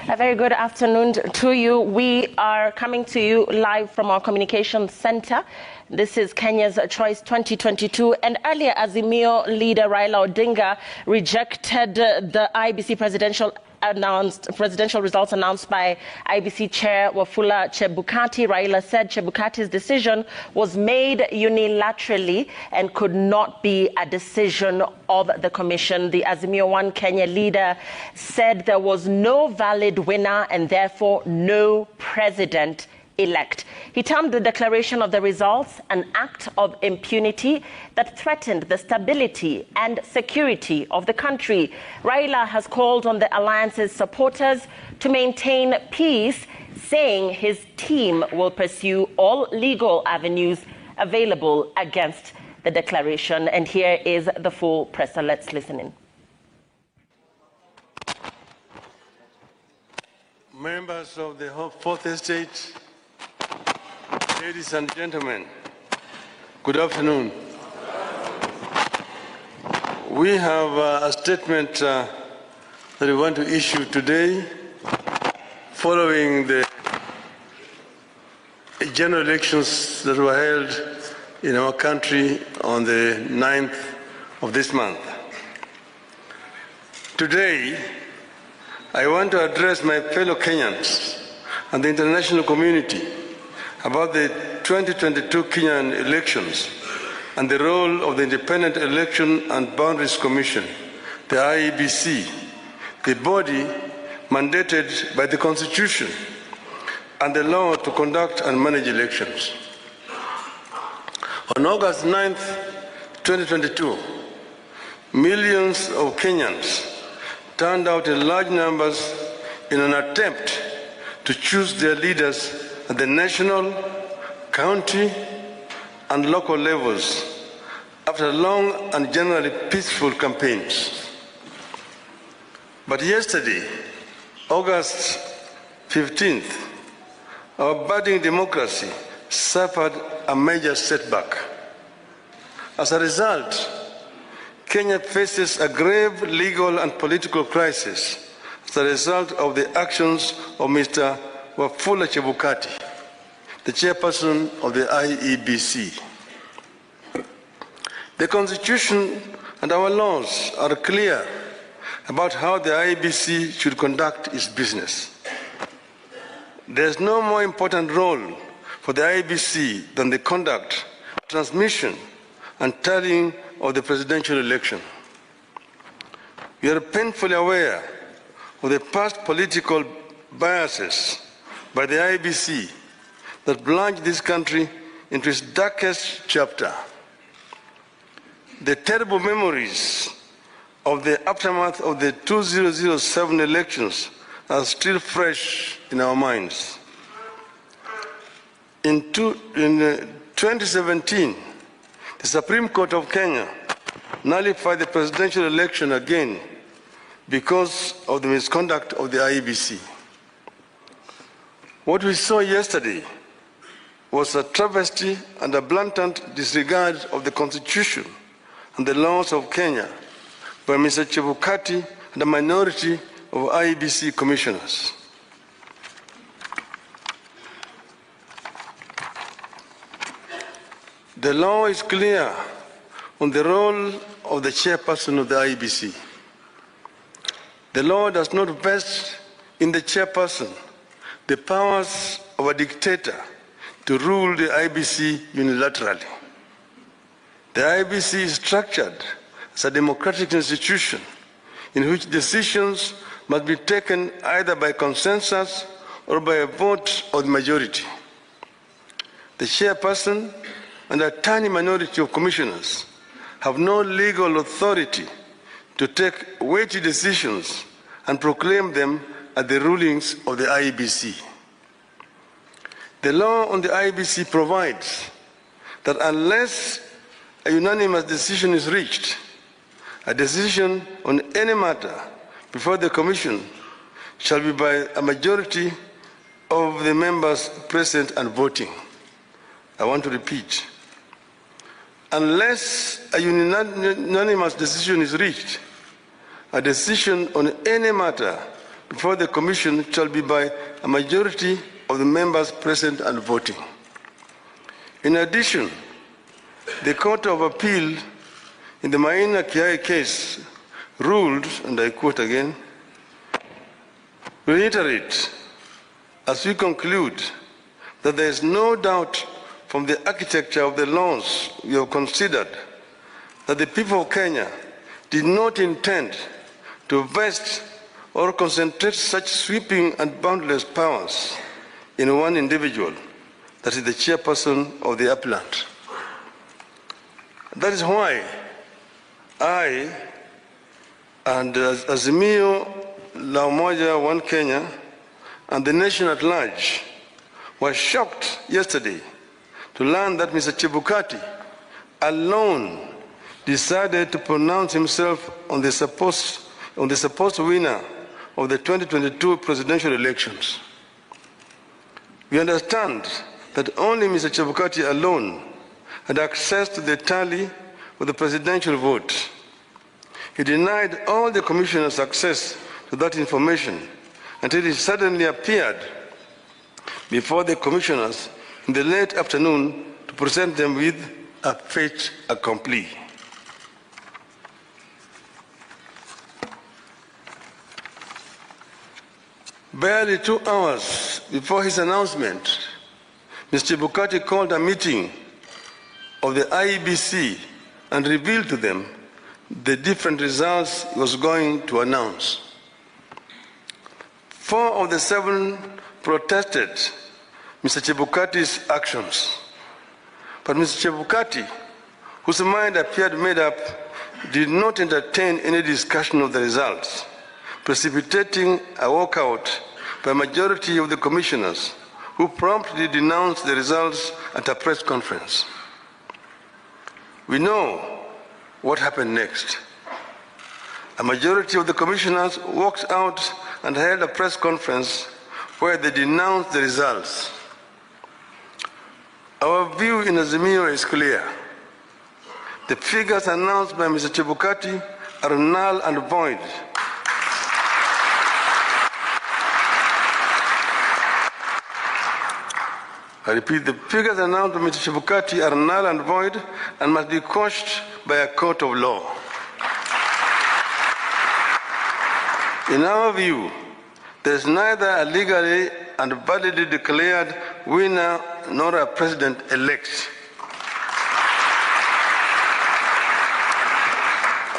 A very good afternoon to you. We are coming to you live from our communications center. This is Kenya's Choice 2022. And earlier, Azimio leader Raila Odinga rejected the Iebc presidential results announced by Iebc Chair Wafula Chebukati. Raila said Chebukati's decision was made unilaterally and could not be a decision of the commission. The Azimio One Kenya leader said there was no valid winner and therefore no president-elect. He termed the declaration of the results an act of impunity that threatened the stability and security of the country. Raila has called on the alliance's supporters to maintain peace, saying his team will pursue all legal avenues available against the declaration. And here is the full presser. Let's listen in. Members of the Fourth Estate, ladies and gentlemen, good afternoon. We have a statement that we want to issue today following the general elections that were held in our country on the 9th of this month. Today, I want to address my fellow Kenyans and the international community about the 2022 Kenyan elections and the role of the Independent Election and Boundaries Commission, the Iebc, the body mandated by the Constitution and the law to conduct and manage elections. On August 9th, 2022, millions of Kenyans turned out in large numbers in an attempt to choose their leaders at the national, county, and local levels after long and generally peaceful campaigns. But yesterday, August 15th, our budding democracy suffered a major setback. As a result, Kenya faces a grave legal and political crisis as a result of the actions of Mr. Wafula Chebukati, the chairperson of the Iebc. The Constitution and our laws are clear about how the Iebc should conduct its business. There is no more important role for the Iebc than the conduct, transmission, and tallying of the presidential election. We are painfully aware of the past political biases by the Iebc that plunged this country into its darkest chapter. The terrible memories of the aftermath of the 2007 elections are still fresh in our minds. In 2017, the Supreme Court of Kenya nullified the presidential election again because of the misconduct of the Iebc. What we saw yesterday was a travesty and a blatant disregard of the Constitution and the laws of Kenya by Mr. Chebukati and a minority of Iebc commissioners. The law is clear on the role of the chairperson of the Iebc. The law does not vest in the chairperson the powers of a dictator to rule the Iebc unilaterally. The Iebc is structured as a democratic institution in which decisions must be taken either by consensus or by a vote of the majority. The chairperson and a tiny minority of commissioners have no legal authority to take weighty decisions and proclaim them as the rulings of the Iebc. The law on the Iebc provides that unless a unanimous decision is reached, a decision on any matter before the Commission shall be by a majority of the members present and voting. I want to repeat. Unless a unanimous decision is reached, a decision on any matter before the Commission shall be by a majority of the members present and voting. In addition, the Court of Appeal in the Maina Kiai case ruled, and I quote again, reiterate, as we conclude, that there is no doubt from the architecture of the laws we have considered that the people of Kenya did not intend to vest or concentrate such sweeping and boundless powers in one individual, that is the chairperson of the appellant. That is why I and Azimio La Umoja One Kenya and the nation at large were shocked yesterday to learn that Mr. Chebukati alone decided to pronounce himself on the supposed winner of the 2022 presidential elections. We understand that only Mr. Chebukati alone had access to the tally of the presidential vote. He denied all the commissioners access to that information until it suddenly appeared before the commissioners in the late afternoon to present them with a fait accompli. Barely 2 hours before his announcement, Mr. Chebukati called a meeting of the Iebc and revealed to them the different results he was going to announce. 4 of the 7 protested Mr. Chebukati's actions. But Mr. Chebukati, whose mind appeared made up, did not entertain any discussion of the results, precipitating a walkout by a majority of the commissioners, who promptly denounced the results at a press conference. We know what happened next. A majority of the commissioners walked out and held a press conference where they denounced the results. Our view in Azimio is clear. The figures announced by Mr. Chebukati are null and void. I repeat, the figures announced by Mr. Chebukati are null and void and must be quashed by a court of law. In our view, there is neither a legally and validly declared winner nor a president-elect.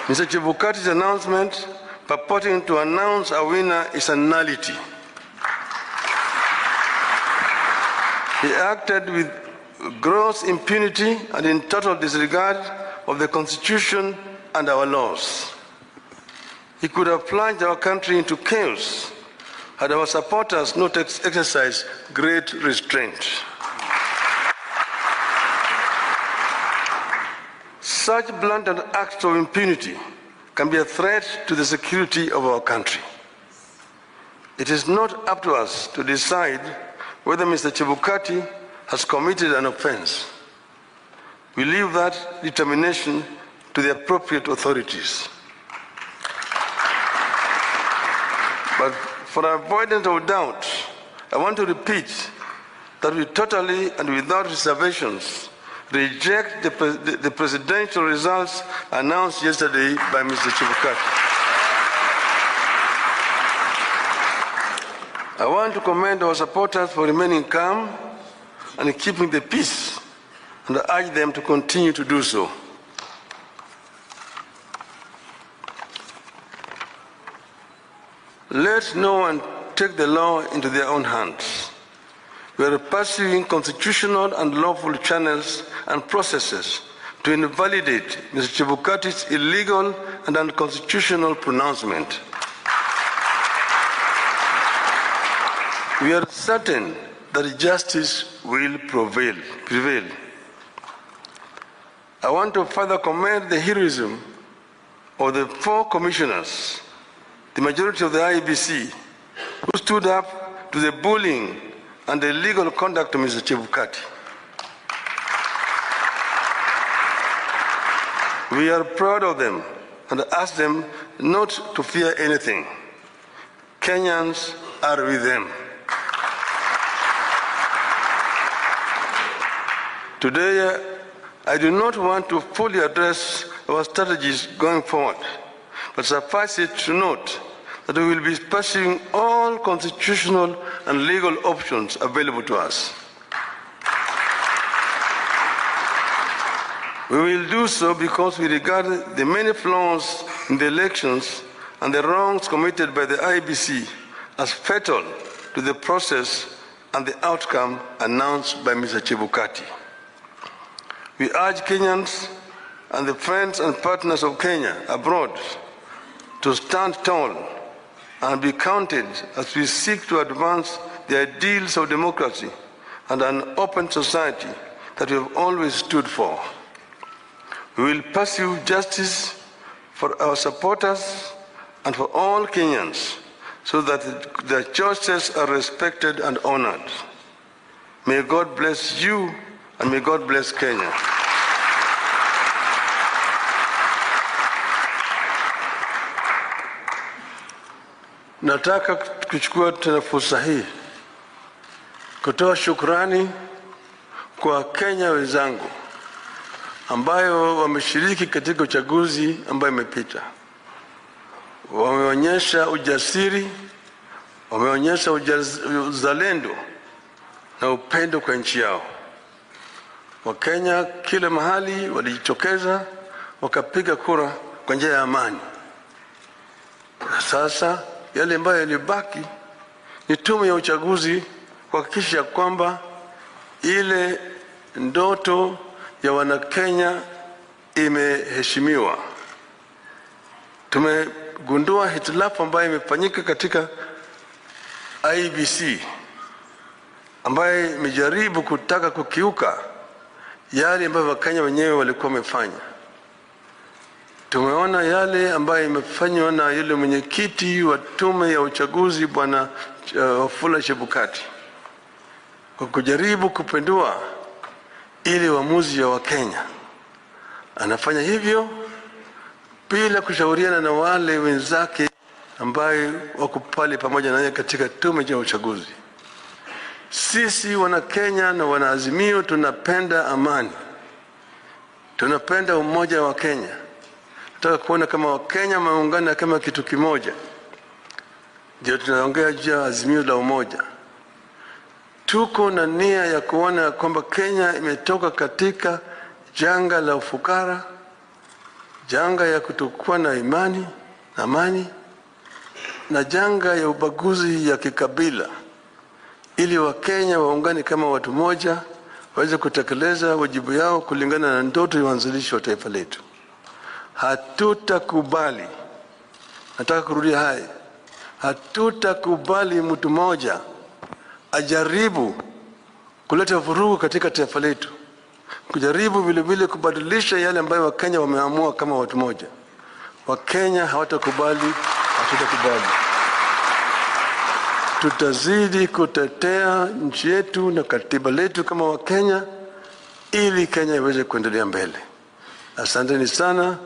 Mr. Chebukati's announcement purporting to announce a winner is a nullity. He acted with gross impunity and in total disregard of the Constitution and our laws. He could have plunged our country into chaos had our supporters not exercised great restraint. Such blatant acts of impunity can be a threat to the security of our country. It is not up to us to decide whether Mr. Chebukati has committed an offense. We leave that determination to the appropriate authorities. But for avoidance of doubt, I want to repeat that we totally and without reservations reject the presidential results announced yesterday by Mr. Chebukati. I want to commend our supporters for remaining calm and keeping the peace, and I urge them to continue to do so. Let no one take the law into their own hands. We are pursuing constitutional and lawful channels and processes to invalidate Mr. Chebukati's illegal and unconstitutional pronouncement. We are certain that justice will prevail. I want to further commend the heroism of the 4 commissioners, the majority of the Iebc, who stood up to the bullying and the illegal conduct of Mr. Chebukati. We are proud of them and ask them not to fear anything. Kenyans are with them. Today, I do not want to fully address our strategies going forward, but suffice it to note that we will be pursuing all constitutional and legal options available to us. We will do so because we regard the many flaws in the elections and the wrongs committed by the Iebc as fatal to the process and the outcome announced by Mr. Chebukati. We urge Kenyans and the friends and partners of Kenya abroad to stand tall and be counted as we seek to advance the ideals of democracy and an open society that we have always stood for. We will pursue justice for our supporters and for all Kenyans so that their choices are respected and honored. May God bless you and may God bless Kenya. Nataka kuchukua tena fursa hii kutoa shukrani kwa Kenya wenzangu ambayo wameshiriki katika uchaguzi ambayo imepita. Wameonyesha ujasiri, wameonyesha uzalendo na upendo kwa nchi yao. Wakenya kila mahali walijitokeza wakapiga kura kwa njia ya amani. Sasa yale ambayo yalibaki ni tume ya uchaguzi kuhakikisha kwamba ile ndoto ya Wanakenya imeheshimiwa. Tumegundua hitilafu ambayo imefanyika katika Iebc ambayo imejaribu kutaka kukiuka yale ambayo Wakenya wenyewe walikuwa wamefanya. Tumeona yale ambayo imefanywa na yule mwenyekiti wa tume ya uchaguzi Bwana Wafula Chebukati kwa kujaribu kupindua ile uamuzi ya Wakenya. Anafanya hivyo bila kushauriana na wale wenzake ambaye wako pale pamoja naye katika tume ya uchaguzi. Sisi wana Kenya na wana Azimio tunapenda amani. Tunapenda umoja wa Kenya. Tunataka kuona kama Wakenya wameungana kama kitu kimoja. Ndio tunaongea juu ya Azimio la umoja. Tuko na nia ya kuona kwamba Kenya imetoka katika janga la ufukara, janga ya kutokuwa na imani na amani, na janga ya ubaguzi ya kikabila, ili Wakenya waungane kama watu moja, waweze kutekeleza wajibu yao kulingana na ndoto ya uanzilishi wa taifa letu. Hatutakubali, nataka kurudia haya, hatutakubali mtu mmoja ajaribu kuleta vurugu katika taifa letu, kujaribu vile vile kubadilisha yale ambayo Wakenya wameamua kama watu moja. Wakenya hawatakubali, hatutakubali. Tutazidi kutetea nchi yetu na katiba letu kama Wakenya ili Kenya iweze kuendelea mbele. Asanteni sana.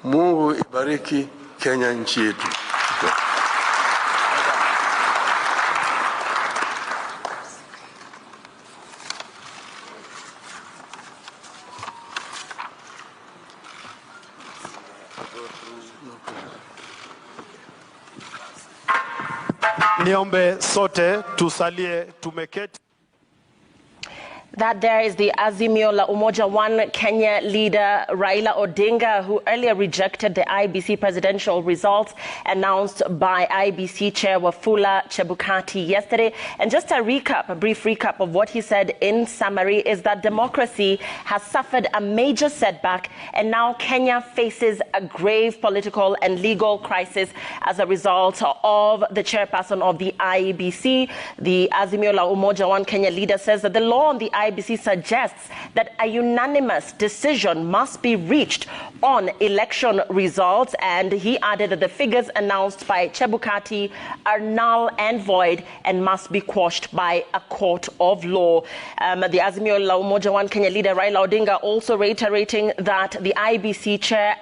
Mungu ibariki Kenya nchi yetu. Niombe sote tusalie tumeketi. That there is the Azimio la Umoja One Kenya leader Raila Odinga, who earlier rejected the Iebc presidential results announced by Iebc chair Wafula Chebukati yesterday. And just a brief recap of what he said in summary is that democracy has suffered a major setback, and now Kenya faces a grave political and legal crisis as a result of the chairperson of the Iebc. The Azimio la Umoja One Kenya leader says that the law on the Iebc suggests that a unanimous decision must be reached on election results, and he added that the figures announced by Chebukati are null and void and must be quashed by a court of law. The Azimio la Umoja One Kenya leader Raila Odinga also reiterating that the Iebc chair